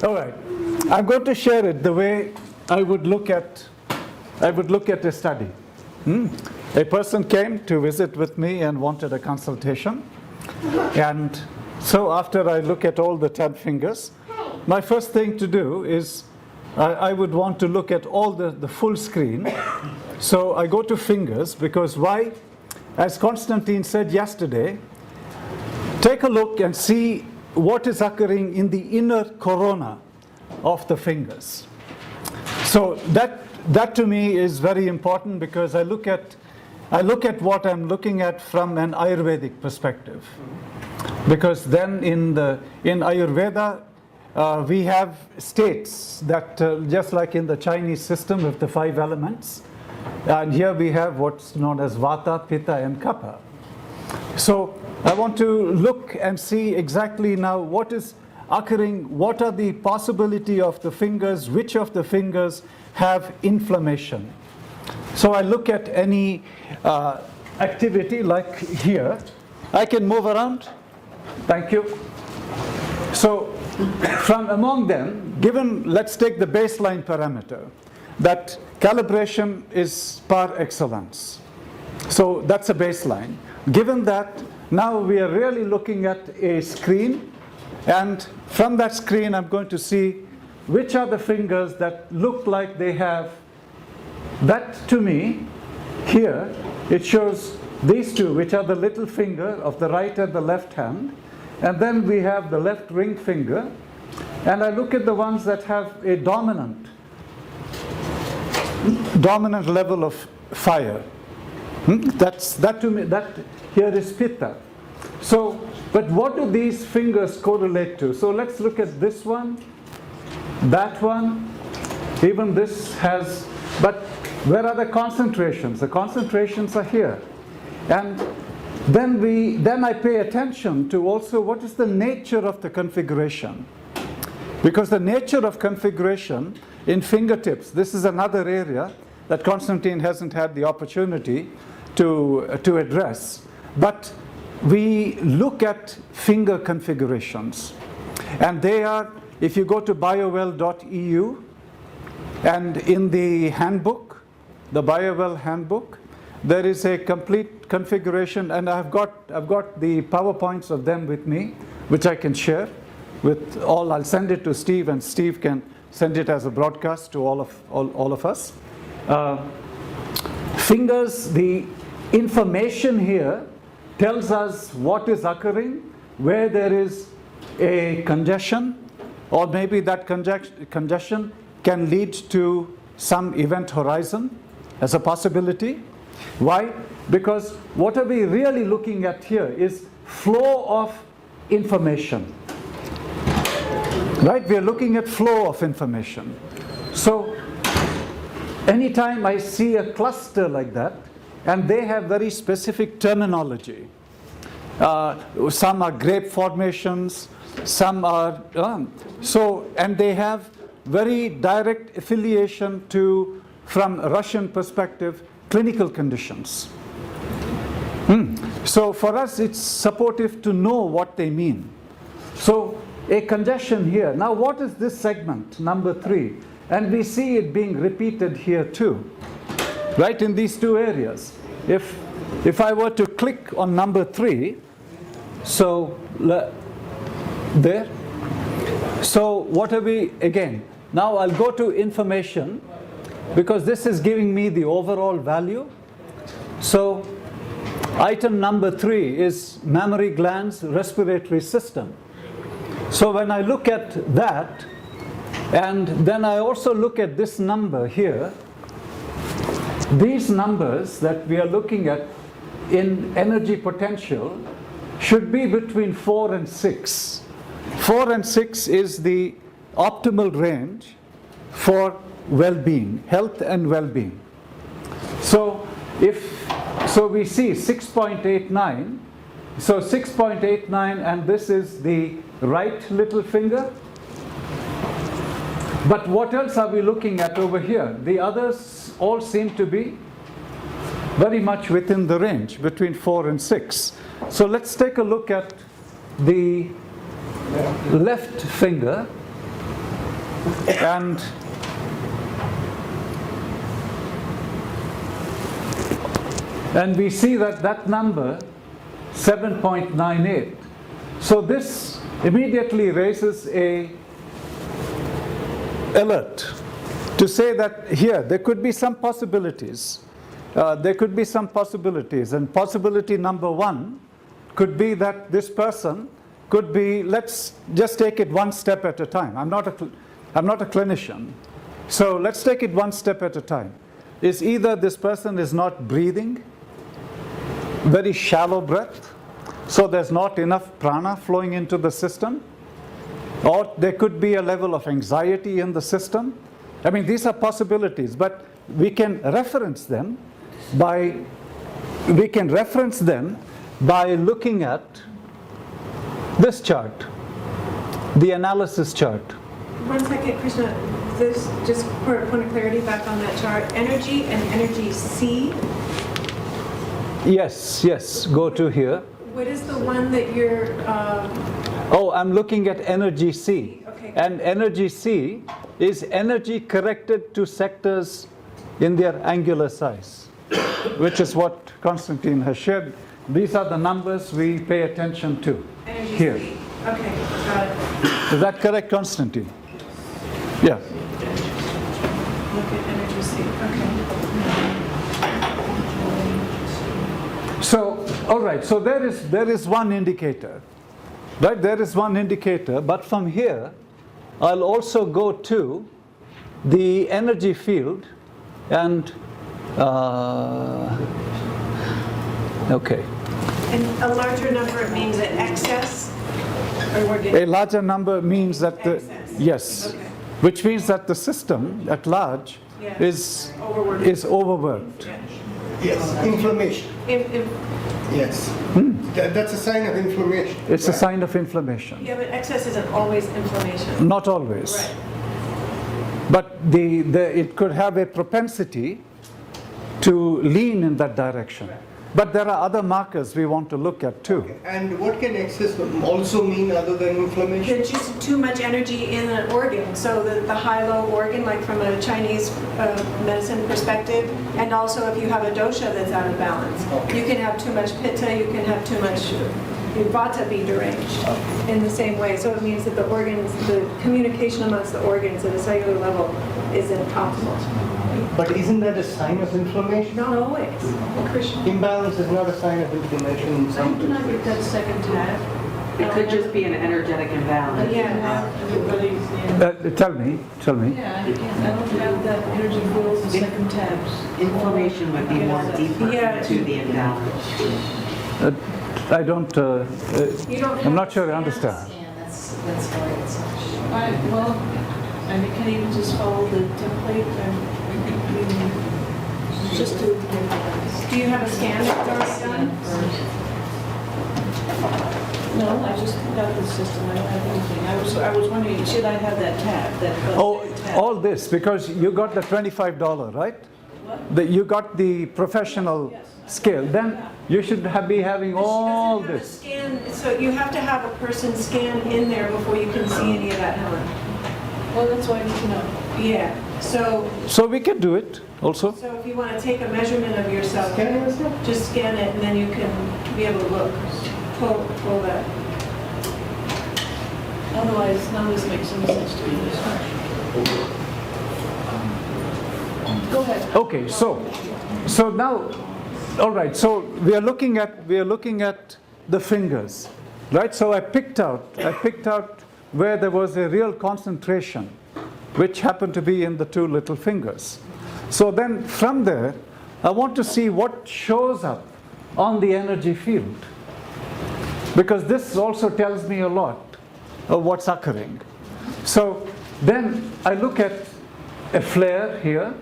All right. I'm going to share it the way I would look at a study. A person came to visit with me and wanted a consultation. And so after I look at all the 10 fingers, my first thing to do is I would want to look at all the full screen. So I go to fingers because why? As Konstantin said yesterday, take a look and see what is occurring in the inner corona of the fingers. So that to me is very important because I look at what I'm looking at from an Ayurvedic perspective. Because then in Ayurveda, we have states that just like in the Chinese system with the 5 elements, and here we have what's known as Vata, Pitta, and Kapha. So I want to look and see exactly now what is occurring, what are the possibility of the fingers, which of the fingers have inflammation. So I look at any activity like here. I can move around. Thank you. So from among them, let's take the baseline parameter, that calibration is par excellence. So that's a baseline. Given that, now we are really looking at a screen, and from that screen I'm going to see which are the fingers that look like they have, that to me, here, it shows these two, which are the little finger of the right and the left hand, and then we have the left ring finger, and I look at the ones that have a dominant level of fire. That to me, that here is Pitta. So, but what do these fingers correlate to? So let's look at this one, that one, even this has, but where are the concentrations? The concentrations are here. And then I pay attention to also what is the nature of the configuration. Because the nature of configuration in fingertips, this is another area that Konstantin hasn't had the opportunity to address. But we look at finger configurations. And they are, if you go to biowell.eu, and in the handbook, the BioWell handbook, there is a complete configuration, and I've got the PowerPoints of them with me, which I can share with all. I'll send it to Steve, and Steve can send it as a broadcast to all of us. Fingers, the information here tells us what is occurring, where there is a congestion, or maybe that congestion can lead to some event horizon as a possibility. Why? Because what are we really looking at here is flow of information. Right? We are looking at flow of information. So anytime I see a cluster like that, and they have very specific terminology. Some are grape formations, some are, and they have very direct affiliation to, from a Russian perspective, clinical conditions. So for us, it's supportive to know what they mean. So a congestion here. Now what is this segment, number 3? And we see it being repeated here too, right, in these two areas. If I were to click on number 3, so there. So what are we, again, now I'll go to information, because this is giving me the overall value. So item number 3 is mammary glands, respiratory system. So when I look at that, and then I also look at this number here, these numbers that we are looking at in energy potential should be between 4 and 6. 4 and 6 is the optimal range for well-being, health and well-being. So we see 6.89, so 6.89, and this is the right little finger. But what else are we looking at over here? The others all seem to be very much within the range, between 4 and 6. So let's take a look at the left finger. And we see that that number, 7.98. So this immediately raises a alert to say that here there could be some possibilities. There could be some possibilities, and possibility number one could be that this person could be, let's just take it one step at a time. I'm not a clinician, so let's take it one step at a time. Is either this person is not breathing, very shallow breath, so there's not enough prana flowing into the system, or there could be a level of anxiety in the system. I mean, these are possibilities, but we can reference them by looking at this chart, the analysis chart. 1 second, Krishna. This, just for a point of clarity back on that chart, energy and energy C. Yes, go to here. What is the one that you're... Oh, I'm looking at energy C. Okay. And energy C is energy corrected to sectors in their angular size, which is what Konstantin has shared. These are the numbers we pay attention to Energy here. C. Okay, got it. Is that correct, Konstantin? Yeah. Look at energy C. Okay. So, all right, so there is one indicator, right? There is one indicator, but from here, I'll also go to the energy field and, okay. And a larger number means an excess? Or we're getting A larger number means that the, excess. yes, Okay. which means that the system at large Yeah. is Overworked. overworked. Yeah. Yes, inflammation. Yes. That's a sign of inflammation. It's a sign of inflammation. Yeah, but excess isn't always inflammation. Not always. Right. But it could have a propensity to lean in that direction. Right. But there are other markers we want to look at too. And what can excess also mean other than inflammation? There's just too much energy in an organ. So the high-low organ, like from a Chinese medicine perspective, and also if you have a dosha that's out of balance. Okay. You can have too much pitta, you can have too much vata be deranged in the same way. So it means that the organs, the communication amongst the organs at a cellular level isn't optimal. But isn't that a sign of inflammation? Not always. Krishna. Imbalance is not a sign of inflammation in some Can I get that second tab? It could just be an energetic imbalance. Yeah. Tell me. Yeah, I don't have that energy field in second tabs. Inflammation would be more deeper Yeah. into the imbalance. I don't, You don't I'm have not sure I scans. understand. That's why it's well, and you can even just follow the template and just do. Do you have a scan that's already done? No, I just got the system. I don't have anything. I was wondering, should I have that tab? Oh, tab? all this, because you got the $25, right? What? You got the professional scale. Then you should be having all She doesn't have a this. scan, so you have to have a person scan in there before you can see any of that, Helen. Well, that's why I need to know. Yeah, so So we can do it also. if you want to take a measurement of yourself, Scan yourself? just scan it and then you can be able to look, pull that. Otherwise, none of this makes any sense to me. Go ahead. Okay, so now, all right. So we are looking at the fingers, right? So I picked out where there was a real concentration, which happened to be in the two little fingers. So then from there, I want to see what shows up on the energy field, because this also tells me a lot of what's occurring. So then I look at a flare here,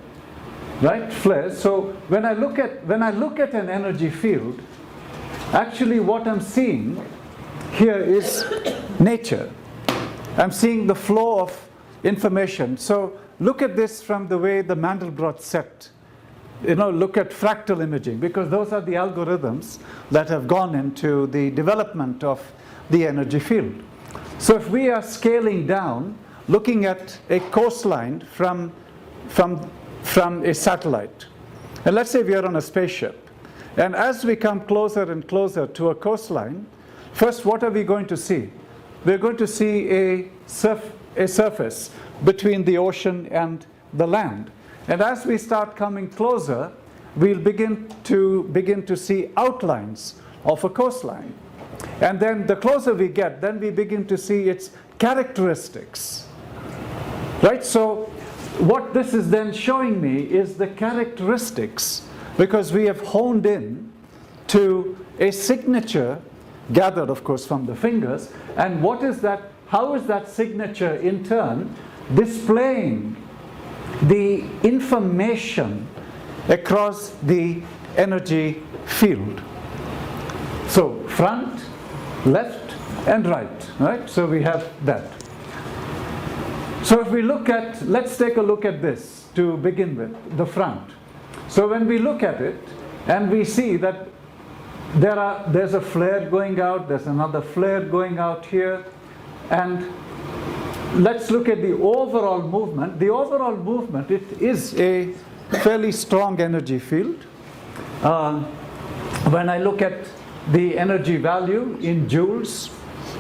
right? Flares. So when I look at an energy field, actually what I'm seeing here is nature. I'm seeing the flow of information. So look at this from the way the Mandelbrot set. Look at fractal imaging, because those are the algorithms that have gone into the development of the energy field. So if we are scaling down looking at a coastline from a satellite. And let's say we are on a spaceship. And as we come closer and closer to a coastline, first, what are we going to see? We're going to see a surface between the ocean and the land. And as we start coming closer, we'll begin to see outlines of a coastline. And then the closer we get, then we begin to see its characteristics. Right? So what this is then showing me is the characteristics, because we have honed in to a signature gathered, of course, from the fingers. And what is that? How is that signature in turn displaying the information across the energy field? So front, left, and right? So we have that. So if we look at, let's take a look at this to begin with, the front. So when we look at it and we see that there's a flare going out, there's another flare going out here, and let's look at the overall movement. The overall movement, it is a fairly strong energy field. When I look at the energy value in joules,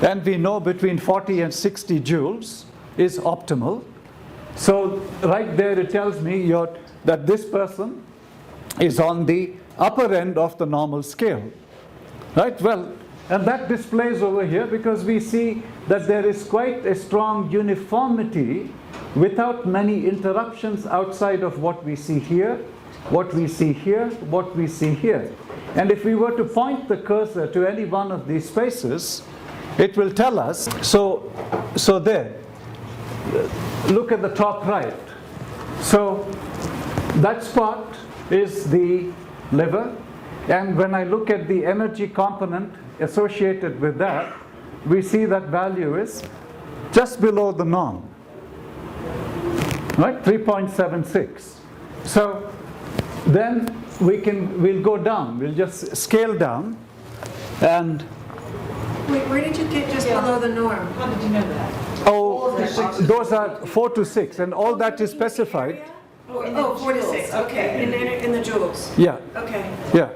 and we know between 40 and 60 joules is optimal. So right there it tells me that this person is on the upper end of the normal scale. Right? Well, and that displays over here because we see that there is quite a strong uniformity without many interruptions outside of what we see here, what we see here, what we see here. And if we were to point the cursor to any one of these spaces, it will tell us, so there, look at the top right. So that spot is the liver, and when I look at the energy component associated with that, we see that value is just below the norm, right? 3.76. So then we'll go down, we'll just scale down, and Wait, where did you get just below the norm? How did you know that? those are 4 to 6, and all that is specified. Oh, 4 to 6, okay, in the joules. Yeah, Okay, yeah.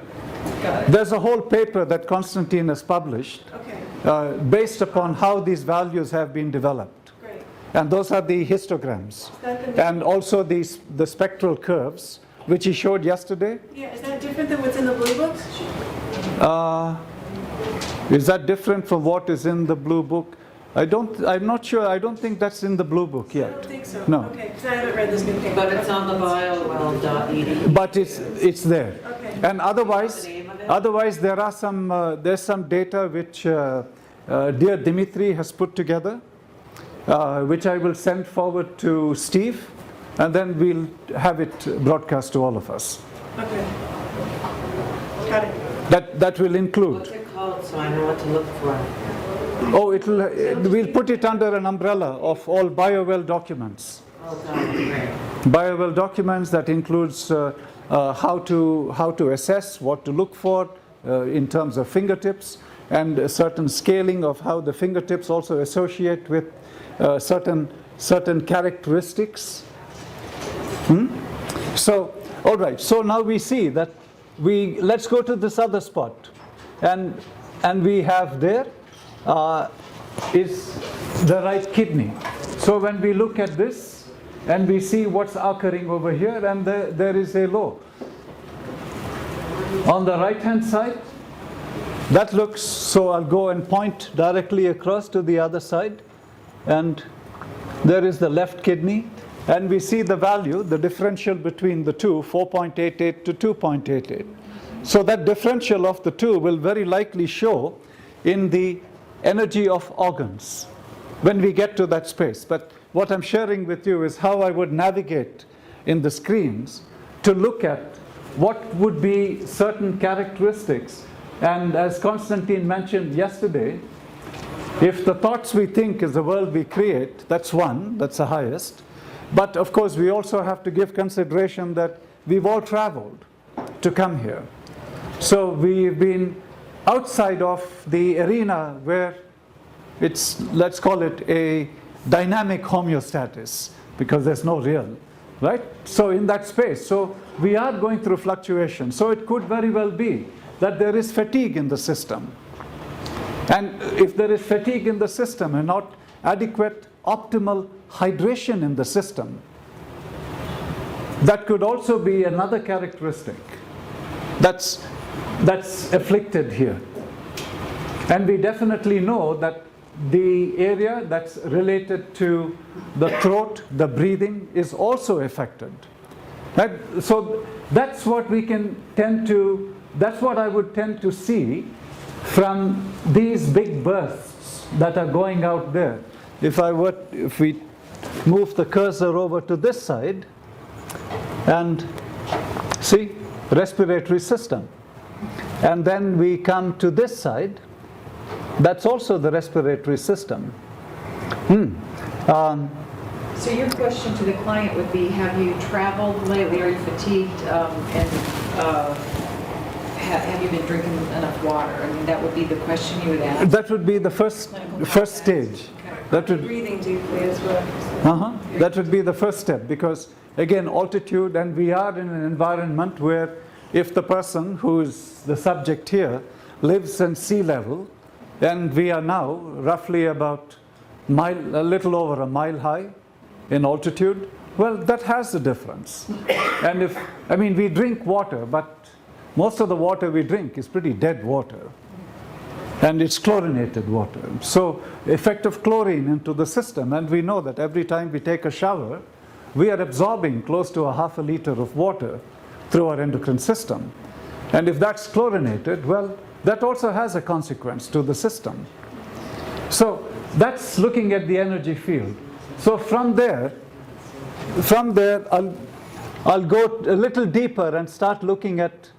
There's a whole paper that Konstantin has published okay, based upon how these values have been developed. great. And those are the histograms. And also the spectral curves, which he showed yesterday. Yeah, is that different than what's in the blue books? Is that different from what is in the blue book? I'm not sure. I don't think that's in the blue book yet. I don't think so. No. Okay, because I haven't read this new paper. But it's on the biowell.edu. But it's there. Okay. And otherwise, What's the name of it? there are there's some data which dear Dimitri has put together, which I will send forward to Steve, and then we'll have it broadcast to all of us. Okay. Got it. That will What's include. it called so I know what to look for? We'll put it under an umbrella of all BioWell documents. Oh, God, great. BioWell documents that includes how to assess, what to look for in terms of fingertips, and a certain scaling of how the fingertips also associate with certain characteristics. So, all right. So now we see that let's go to this other spot, and we have there is the right kidney. So when we look at this and we see what's occurring over here, and there is a low. On the right hand side, that looks, so I'll go and point directly across to the other side, and there is the left kidney, and we see the value, the differential between the two, 4.88 to 2.88. So that differential of the two will very likely show in the energy of organs when we get to that space. But what I'm sharing with you is how I would navigate in the screens to look at what would be certain characteristics. And as Konstantin mentioned yesterday, if the thoughts we think is the world we create, that's one, that's the highest. But of course we also have to give consideration that we've all traveled to come here. So we've been outside of the arena where it's, let's call it a dynamic homeostasis, because there's no real, right? So in that space, so we are going through fluctuation. So it could very well be that there is fatigue in the system. And if there is fatigue in the system and not adequate optimal hydration in the system, that could also be another characteristic that's afflicted here. And we definitely know that the area that's related to the throat, the breathing, is also affected. Right? So that's what we can tend to, that's what I would tend to see from these big bursts that are going out there. If we move the cursor over to this side, and see, respiratory system. And then we come to this side, that's also the respiratory system. So your question to the client would be, have you traveled lately? Are you fatigued? Have you been drinking enough water? I mean, that would be the question you would ask. That would be the first stage. That would, Breathing deeply as well. that would be the first step, because again, altitude, and we are in an environment where if the person who is the subject here lives in sea level, and we are now roughly about a little over a mile high in altitude, well, that has a difference. And we drink water, but most of the water we drink is pretty dead water. And it's chlorinated water. So effect of chlorine into the system, and we know that every time we take a shower, we are absorbing close to a half a liter of water through our endocrine system. And if that's chlorinated, well, that also has a consequence to the system. So that's looking at the energy field. So from there, I'll go a little deeper and start looking at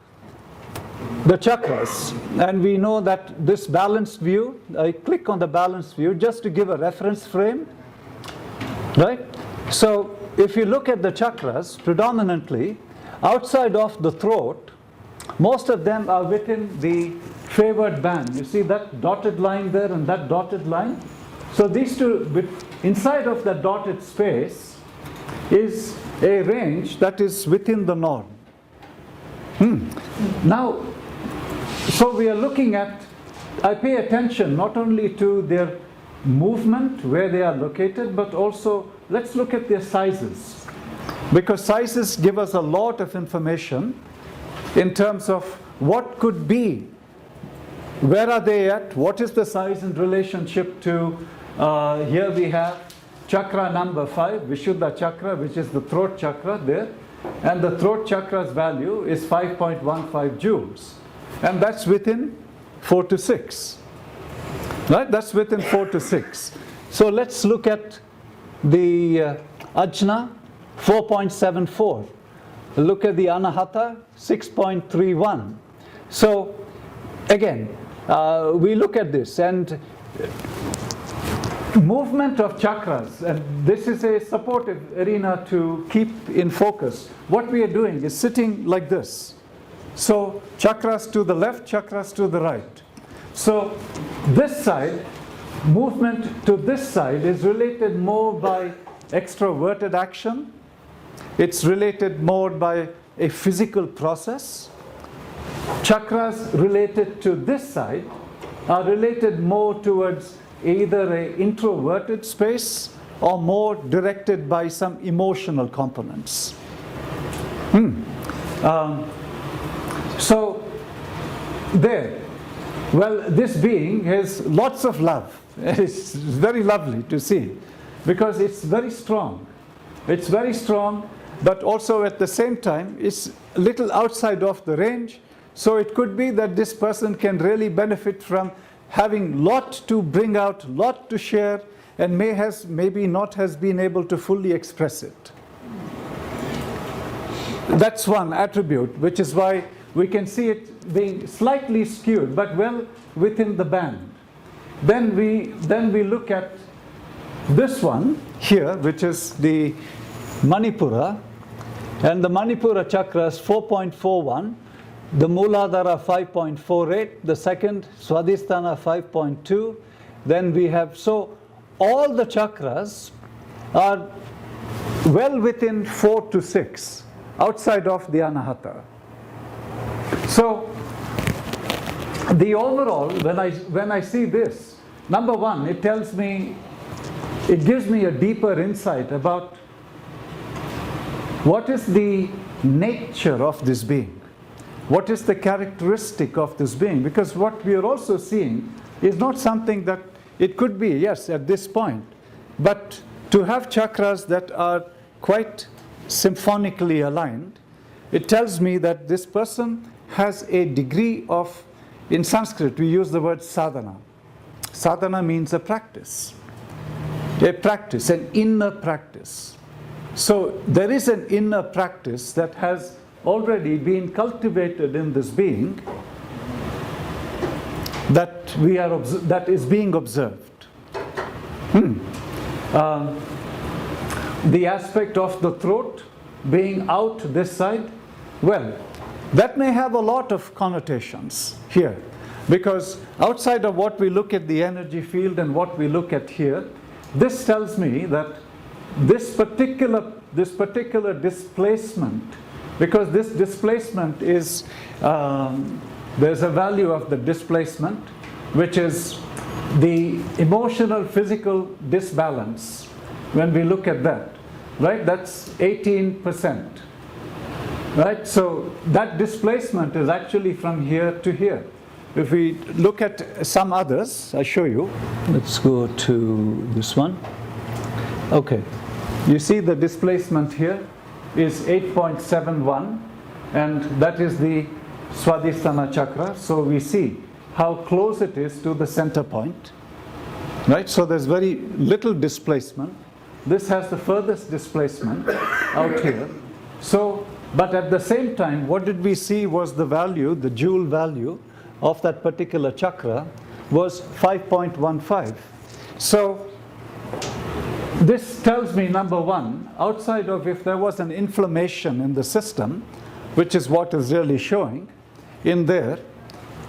the chakras. And we know that this balanced view, I click on the balanced view just to give a reference frame, right? So if you look at the chakras, predominantly outside of the throat, most of them are within the favored band. You see that dotted line there and that dotted line? So these two, inside of that dotted space is a range that is within the norm. Now, so we are looking at, I pay attention not only to their movement, where they are located, but also let's look at their sizes. Because sizes give us a lot of information in terms of what could be, where are they at, what is the size in relationship to, here we have chakra number 5, Vishuddha chakra, which is the throat chakra there. And the throat chakra's value is 5.15 joules. And that's within 4 to 6. Right? That's within 4 to 6. So let's look at the Ajna, 4.74. Look at the Anahata, 6.31. So again, we look at this, and movement of chakras, and this is a supportive arena to keep in focus. What we are doing is sitting like this. So chakras to the left, chakras to the right. So this side, movement to this side is related more by extroverted action. It's related more by a physical process. Chakras related to this side are related more towards either an introverted space or more directed by some emotional components. So there, well, this being has lots of love. It's very lovely to see because it's very strong. It's very strong, but also at the same time it's a little outside of the range. So it could be that this person can really benefit from having lot to bring out, lot to share, and maybe not has been able to fully express it. That's one attribute, which is why we can see it being slightly skewed, but well within the band. Then we look at this one here, which is the Manipura, and the Manipura chakra is 4.41. The Mooladhara 5.48, the second Swadisthana 5.2. Then we have, so all the chakras are well within 4 to 6 outside of the Anahata. So the overall, when I see this, number one, it tells me, it gives me a deeper insight about what is the nature of this being. What is the characteristic of this being? Because what we are also seeing is not something that, it could be, yes, at this point, but to have chakras that are quite symphonically aligned, it tells me that this person has a degree of, in Sanskrit we use the word sadhana. Sadhana means a practice, an inner practice. So there is an inner practice that has already been cultivated in this being that that is being observed. The aspect of the throat being out this side, well, that may have a lot of connotations here, because outside of what we look at the energy field and what we look at here, this tells me that this particular displacement, because this displacement is, there's a value of the displacement, which is the emotional physical disbalance. When we look at that, right, that's 18%, right? So that displacement is actually from here to here. If we look at some others, I show you. Let's go to this one. Okay, you see the displacement here is 8.71, and that is the Swadisthana Chakra. So we see how close it is to the center point, right? So there's very little displacement. This has the furthest displacement out here. So, but at the same time, what did we see was the value, the joule value of that particular chakra was 5.15. So this tells me, number one, outside of if there was an inflammation in the system, which is what is really showing in there,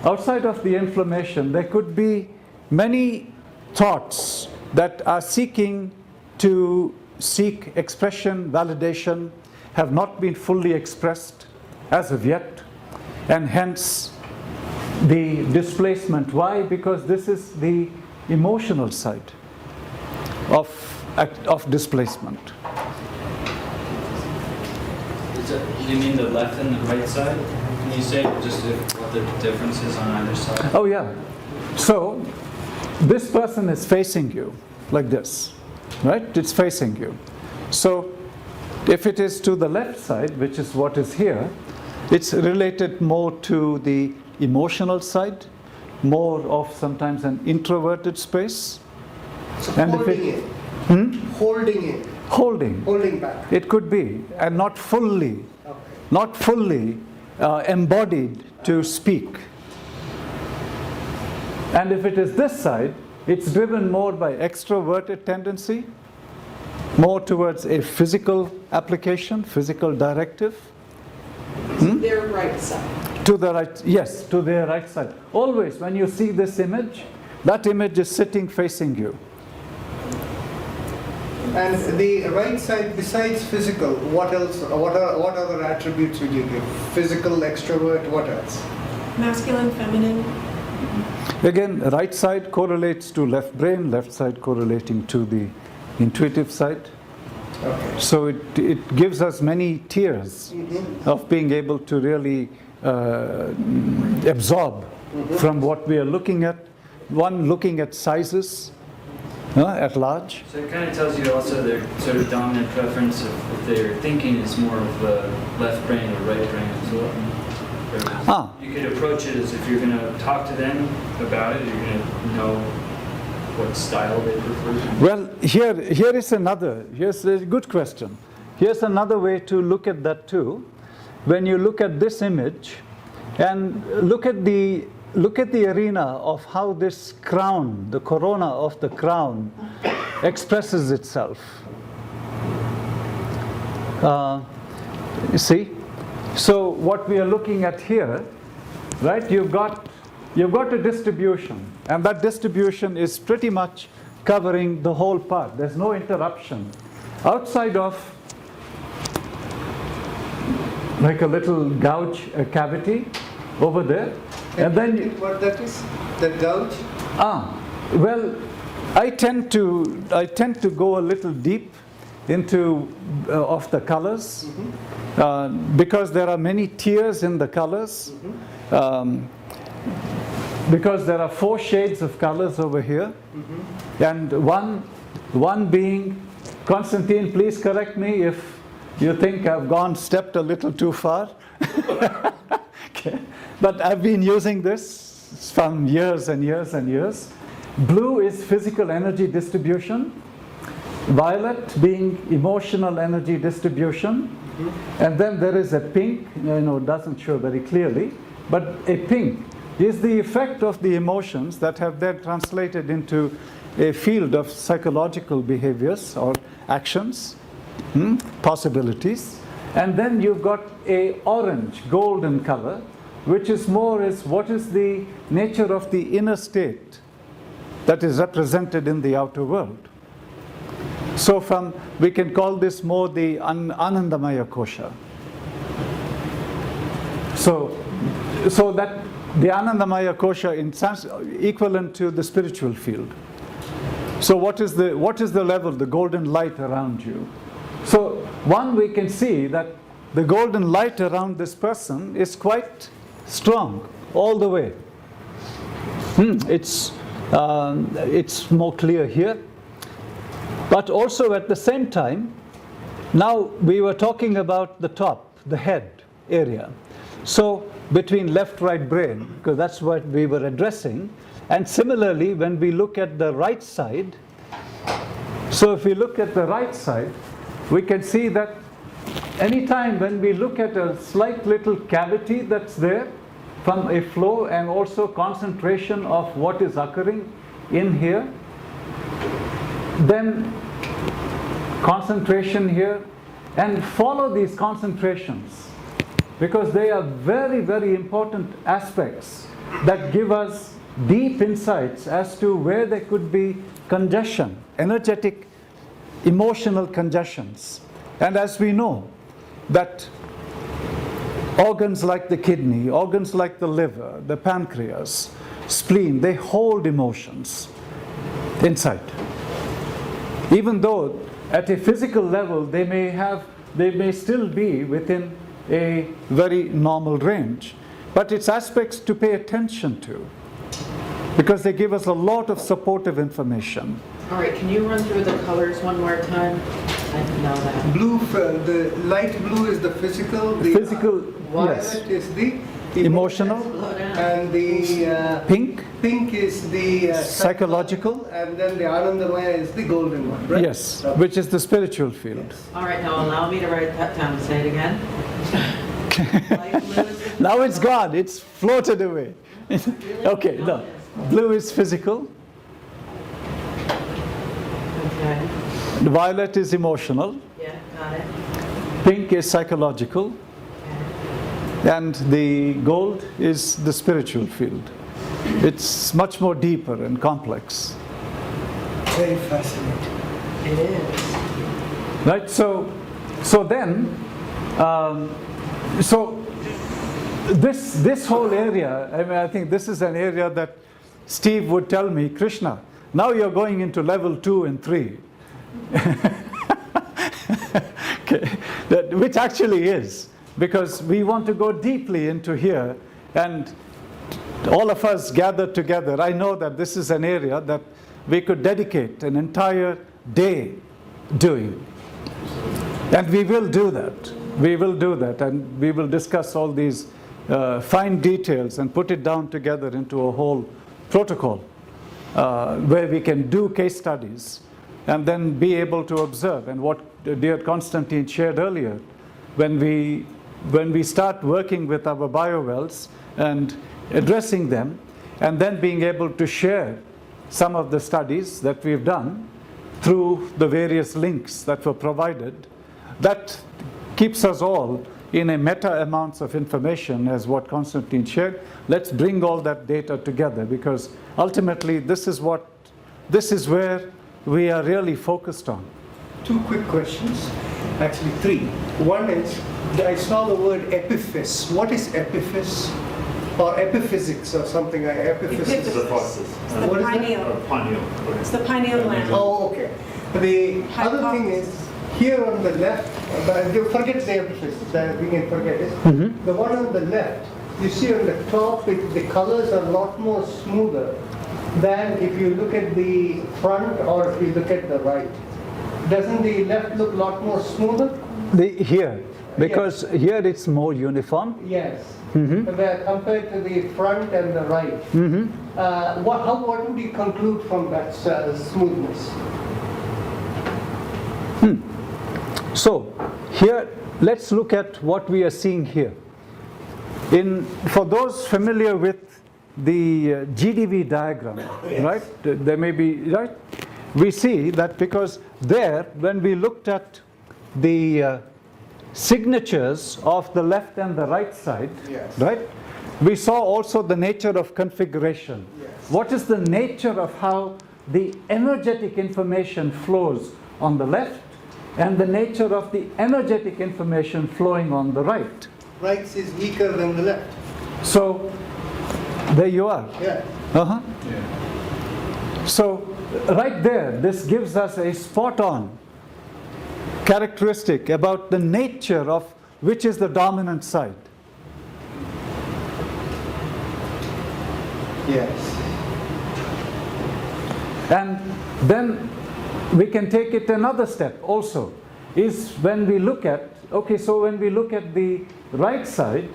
outside of the inflammation, there could be many thoughts that are seeking expression, validation, have not been fully expressed as of yet, and hence the displacement. Why? Because this is the emotional side of displacement. You mean the left and the right side? Can you say just what the difference is on either side? Oh yeah. So this person is facing you like this, right? It's facing you. So if it is to the left side, which is what is here, it's related more to the emotional side, more of sometimes an introverted space. So And if holding it- it. Holding it. Holding back. It could be, and not fully, embodied to speak. And if it is this side, it's driven more by extroverted tendency, more towards a physical application, physical directive. Their right side. To the right, yes, to their right side. Always, when you see this image, that image is sitting facing you. And the right side, besides physical, what else? What other attributes would you give? Physical, extrovert, what else? Masculine, feminine. Again, right side correlates to left brain, left side correlating to the intuitive side. Okay. So it gives us many tiers of being able to really absorb from what we are looking at. One, looking at sizes at large. So it kind of tells you also their sort of dominant preference if their thinking is more of the left brain or right brain as well. You could approach it as if you're going to talk to them about it, you're going to know what style they prefer. Well, here's a good question. Here's another way to look at that too. When you look at this image and look at the arena of how this crown, the corona of the crown, expresses itself. You see? So what we are looking at here, right? You've got a distribution, and that distribution is pretty much covering the whole part. There's no interruption. Outside of like a little gouge, a cavity over there. And then you, what that is? The gouge? Well, I tend to go a little deep into of the colors because there are many tiers in the colors. Because there are 4 shades of colors over here, and one being, Konstantin, please correct me if you think I've stepped a little too far. Okay. But I've been using this from years and years and years. Blue is physical energy distribution, violet being emotional energy distribution, and then there is a pink, it doesn't show very clearly, but a pink is the effect of the emotions that have then translated into a field of psychological behaviors or actions, possibilities. And then you've got a orange, golden color, which is what is the nature of the inner state that is represented in the outer world. So we can call this more the Anandamaya Kosha. So that the Anandamaya Kosha in sense equivalent to the spiritual field. So what is the level, the golden light around you? So we can see that the golden light around this person is quite strong all the way. It's more clear here. But also at the same time, now we were talking about the top, the head area. So between left-right brain, because that's what we were addressing. And similarly, when we look at the right side, so if we look at the right side, we can see that anytime when we look at a slight little cavity that's there from a flow and also concentration of what is occurring in here, then concentration here, and follow these concentrations, because they are very, very important aspects that give us deep insights as to where there could be congestion, energetic, emotional congestions. And as we know, that organs like the kidney, organs like the liver, the pancreas, spleen, they hold emotions inside. Even though at a physical level they may still be within a very normal range, but it's aspects to pay attention to because they give us a lot of supportive information. All right, can you run through the colors one more time? I didn't know that. Blue, the light blue is the physical. The violet yes. is the Emotional. and the pink is the Psychological. and then the Anandamaya is the golden one, right? Yes, which is the spiritual field. Yes. All right, now allow me to write that down. Say it again. Light blue is the Now it's gone, it's floated away. Okay, no. Blue is physical, Okay. the violet is emotional, Yeah, got it. pink is psychological, Okay. and the gold is the spiritual field. It's much more deeper and complex. Very fascinating. It is. Right, so this whole area, I mean, I think this is an area that Steve would tell me, Krishna, now you're going into level 2 and 3. Okay. Which actually is, because we want to go deeply into here, and all of us gathered together. I know that this is an area that we could dedicate an entire day doing. And we will do that. We will do that, and we will discuss all these fine details and put it down together into a whole protocol where we can do case studies and then be able to observe. And what dear Konstantin shared earlier, when we start working with our biowells and addressing them, and then being able to share some of the studies that we've done through the various links that were provided, that keeps us all in a meta amounts of information, as what Konstantin shared. Let's bring all that data together, because ultimately this is what this is where we are really focused on. Two quick questions, actually three. One is, I saw the word epiphysis. What is epiphysis? Or epiphysics or something, epiphysis. Epiphysis. It's the What is that? pineal. It's the pineal gland. Oh, okay. The other thing is, here on the left, forget the epiphysis, we can forget it. The one on the left, you see on the top, the colors are a lot more smoother than if you look at the front or if you look at the right. Doesn't the left look a lot more smoother? Here, because here it's more uniform. Yes. Compared to the front and the right. What would you conclude from that smoothness? So here, let's look at what we are seeing here. For those familiar with the GDV diagram, right? There may be, right? We see that because there, when we looked at the signatures of the left and the right side, right? We saw also the nature of configuration. What is the nature of how the energetic information flows on the left and the nature of the energetic information flowing on the right? Right is weaker than the left. So, there you are. Yeah. So, right there, this gives us a spot-on characteristic about the nature of which is the dominant side. Yes. And then we can take it another step also, is when we look at, okay, so when we look at the right side,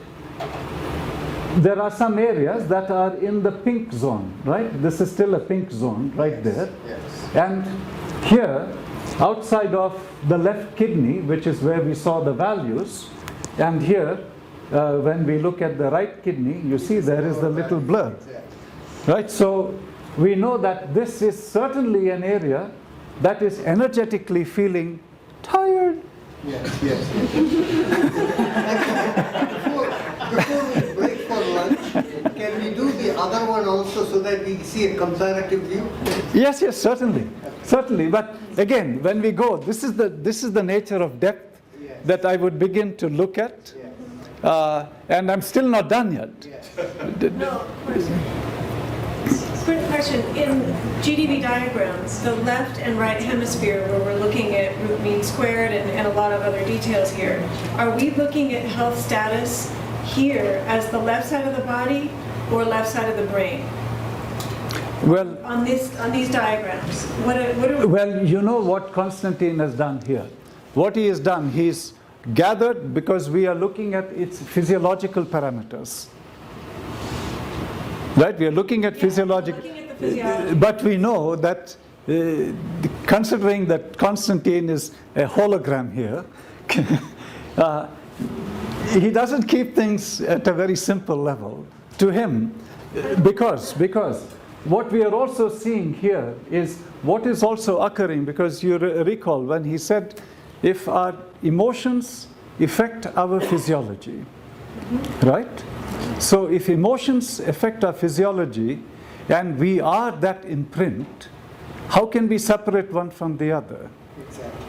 there are some areas that are in the pink zone, right? This is still a pink zone right there. Yes. And here, outside of the left kidney, which is where we saw the values, and here, when we look at the right kidney, you see there is the little blur, right? So we know that this is certainly an area that is energetically feeling tired. Yes, before we break for lunch, can we do the other one also so that we see a comparative view? Yes, certainly. But again, when we go, this is the nature of depth that I would begin to look at, and I'm still not done yet. No, of course. Quick question. In GDV diagrams, the left and right hemisphere, where we're looking at root mean squared and a lot of other details here, are we looking at health status here as the left side of the body or left side of the brain? Well, On these diagrams, what are well, you know what Konstantin has done here. What he has done, he's gathered, because we are looking at its physiological parameters. Right? We are looking at physiological. looking at the physiology. But we know that, considering that Konstantin is a hologram here, he doesn't keep things at a very simple level to him, because what we are also seeing here is what is also occurring, because you recall when he said, if our emotions affect our physiology, right? So if emotions affect our physiology and we are that imprint, how can we separate one from the other? Exactly.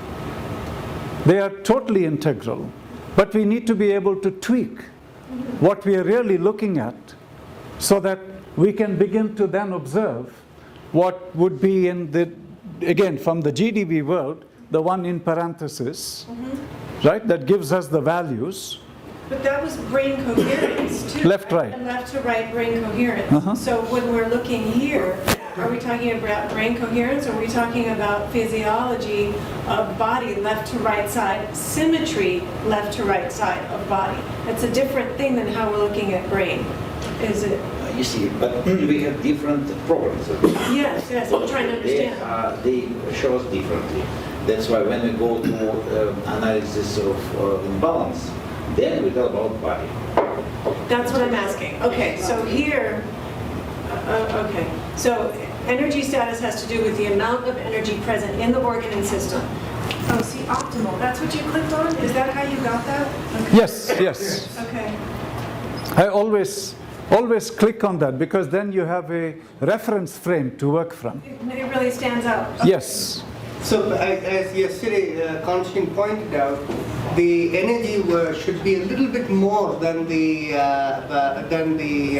They are totally integral, but we need to be able to tweak what we are really looking at so that we can begin to then observe what would be in the, again, from the GDV world, the one in parenthesis, right, that gives us the values. But that was brain coherence too. Left, right. And left to right brain coherence. So when we're looking here, are we talking about brain coherence, or are we talking about physiology of body, left to right side, symmetry, left to right side of body? It's a different thing than how we're looking at brain, is it? You see, but we have different problems. Yes, I'm trying to understand. They show us differently. That's why when we go to analysis of imbalance, then we talk about body. That's what I'm asking. Okay, so here, okay. So energy status has to do with the amount of energy present in the organ and system. Oh, see, optimal, that's what you clicked on? Is that how you got that? Okay. Yes. Okay. I always always click on that, because then you have a reference frame to work from. It really stands out. Yes. So as yesterday Konstantin pointed out, the energy should be a little bit more than the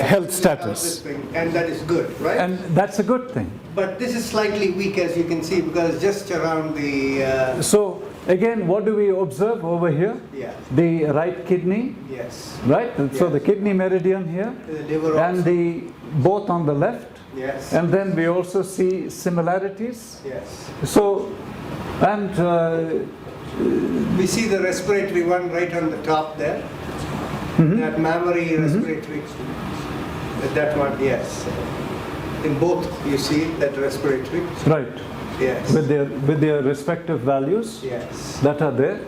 Health status. and that is good, right? And that's a good thing. But this is slightly weak, as you can see, because just around the So again, what do we observe over here? yeah, The right kidney, yes, right? So Yes. the kidney meridian here, the liver and also. the both on the left. Yes, And then we also see similarities. yes. So, and We see the respiratory one right on the top there. That mammary respiratory. That one, yes. In both you see that respiratory. right, Yes. with their respective values Yes. that are there.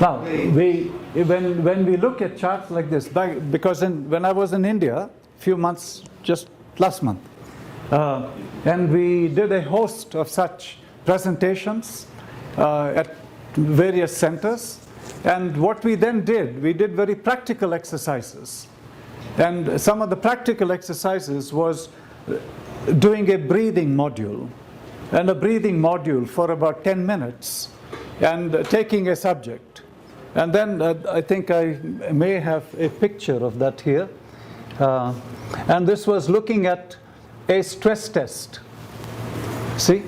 Now, when we look at charts like this, because when I was in India, a few months, just last month, and we did a host of such presentations at various centers, and what we then did, we did very practical exercises. And some of the practical exercises was doing a breathing module, and a breathing module for about 10 minutes, and taking a subject. And then I think I may have a picture of that here. And this was looking at a stress test. See?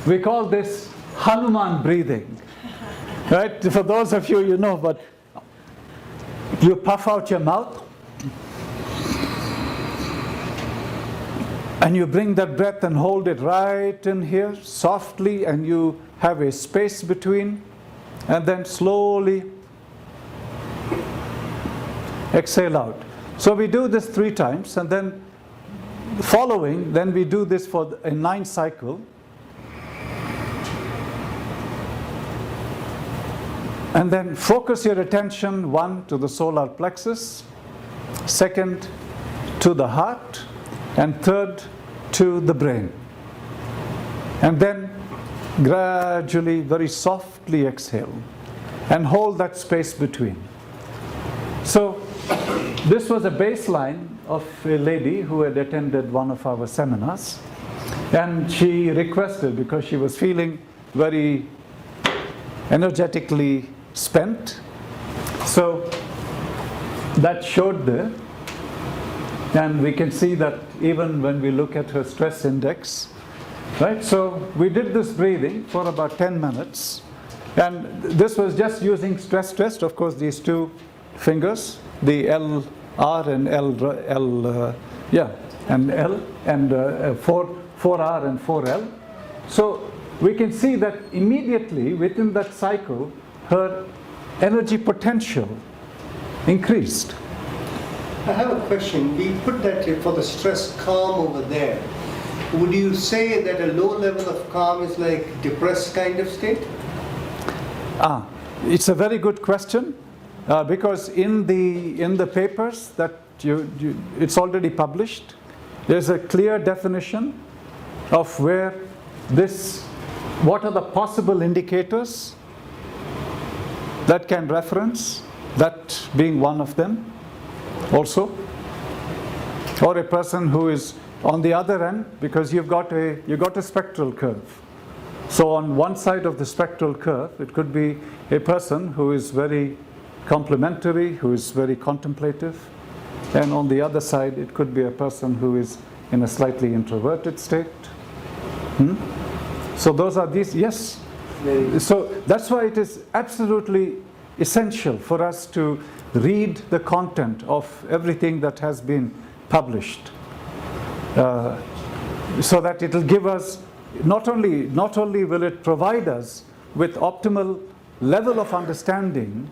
We call this Hanuman breathing. Right? For those of you, you know, but you puff out your mouth, and you bring that breath and hold it right in here, softly, and you have a space between, and then slowly exhale out. So we do this 3 times, and then following, then we do this for a 9 cycle. And then focus your attention, 1 to the solar plexus, 2nd to the heart, and 3rd to the brain. And then gradually, very softly exhale, and hold that space between. So this was a baseline of a lady who had attended one of our seminars, and she requested, because she was feeling very energetically spent. So that showed there, and we can see that even when we look at her stress index. Right, so we did this breathing for about 10 minutes, and this was just using stress test. Of course, these 2 fingers, the L, R, and L, and L, and 4R and 4L. So we can see that immediately within that cycle, her energy potential increased. I have a question. We put that for the stress calm over there. Would you say that a low level of calm is like depressed kind of state? It's a very good question, because in the papers that it's already published, there's a clear definition of what are the possible indicators that can reference, that being one of them also, or a person who is on the other end, because you've got a spectral curve. So on one side of the spectral curve, it could be a person who is very complimentary, who is very contemplative, and on the other side, it could be a person who is in a slightly introverted state. So those are these, yes. So that's why it is absolutely essential for us to read the content of everything that has been published. So that it will give us, not only will it provide us with optimal level of understanding,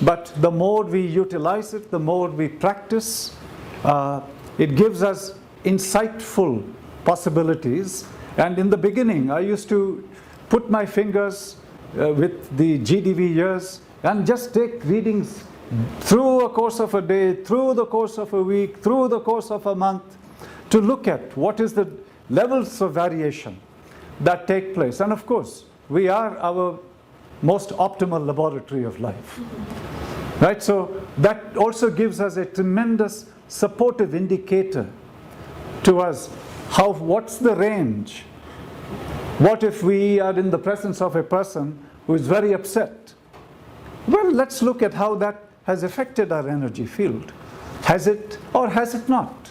but the more we utilize it, the more we practice, it gives us insightful possibilities. And in the beginning, I used to put my fingers with the GDV years and just take readings through a course of a day, through the course of a week, through the course of a month, to look at what is the levels of variation that take place. And of course, we are our most optimal laboratory of life. Right? So that also gives us a tremendous supportive indicator to us. What's the range? What if we are in the presence of a person who is very upset? Well, let's look at how that has affected our energy field. Has it or has it not?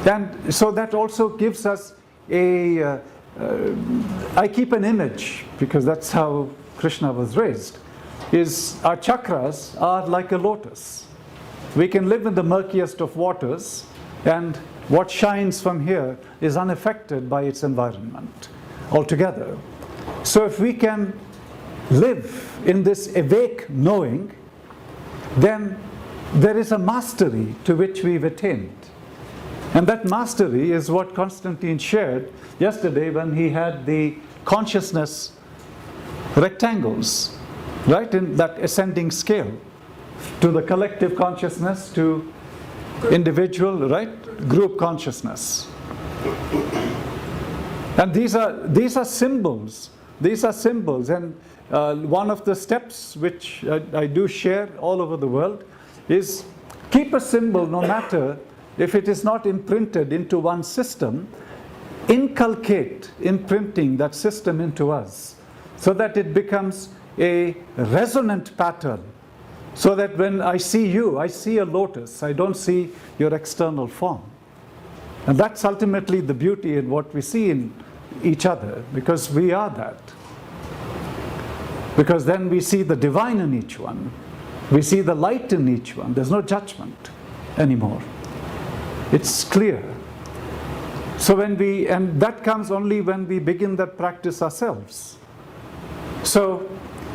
And so that also gives us I keep an image, because that's how Krishna was raised, is our chakras are like a lotus. We can live in the murkiest of waters, and what shines from here is unaffected by its environment altogether. So if we can live in this awake knowing, then there is a mastery to which we've attained. And that mastery is what Konstantin shared yesterday when he had the consciousness rectangles, right, in that ascending scale, to the collective consciousness, to individual, right, group consciousness. And these are symbols. These are symbols. And one of the steps which I do share all over the world is keep a symbol, no matter if it is not imprinted into one system, inculcate imprinting that system into us so that it becomes a resonant pattern, so that when I see you, I see a lotus, I don't see your external form. And that's ultimately the beauty in what we see in each other, because we are that. Because then we see the divine in each one. We see the light in each one. There's no judgment anymore. It's clear. So and that comes only when we begin that practice ourselves. So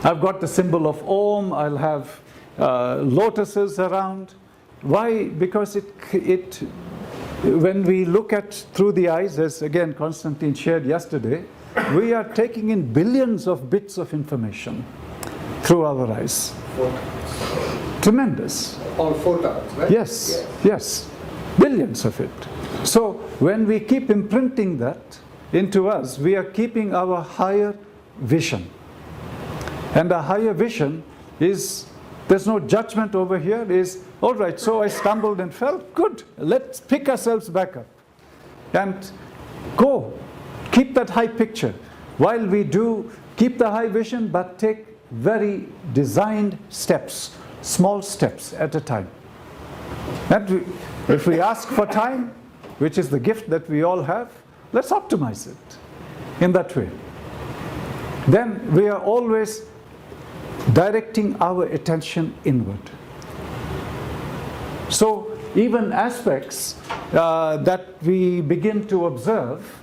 I've got the symbol of Om, I'll have lotuses around. Why? Because when we look at through the eyes, as again Konstantin shared yesterday, we are taking in billions of bits of information through our eyes. Tremendous. All photons, right? Yes, yes. Billions of it. So when we keep imprinting that into us, we are keeping our higher vision. And a higher vision is, there's no judgment over here, is, all right, so I stumbled and fell, good, let's pick ourselves back up. And go, keep that high picture. While we do, keep the high vision, but take very designed steps, small steps at a time. And if we ask for time, which is the gift that we all have, let's optimize it in that way. Then we are always directing our attention inward. So even aspects that we begin to observe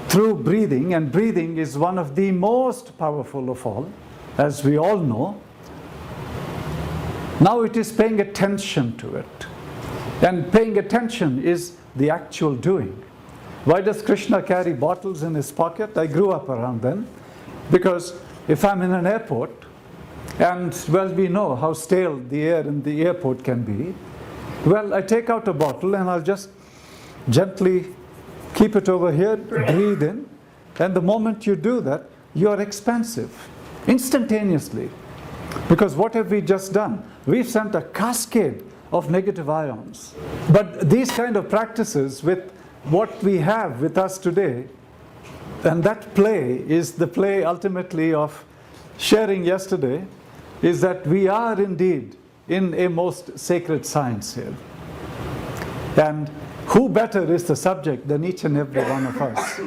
through breathing, and breathing is one of the most powerful of all, as we all know, now it is paying attention to it. And paying attention is the actual doing. Why does Krishna carry bottles in his pocket? I grew up around them. Because if I'm in an airport, and well, we know how stale the air in the airport can be, well, I take out a bottle and I'll just gently keep it over here, breathe in, and the moment you do that, you're expansive, instantaneously. Because what have we just done? We've sent a cascade of negative ions. But these kind of practices with what we have with us today, and that play is the play ultimately of sharing yesterday, is that we are indeed in a most sacred science here. And who better is the subject than each and every one of us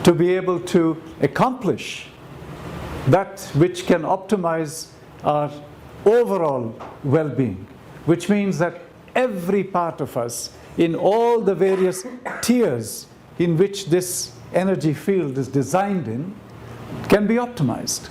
to be able to accomplish that which can optimize our overall well-being, which means that every part of us, in all the various tiers in which this energy field is designed in, can be optimized.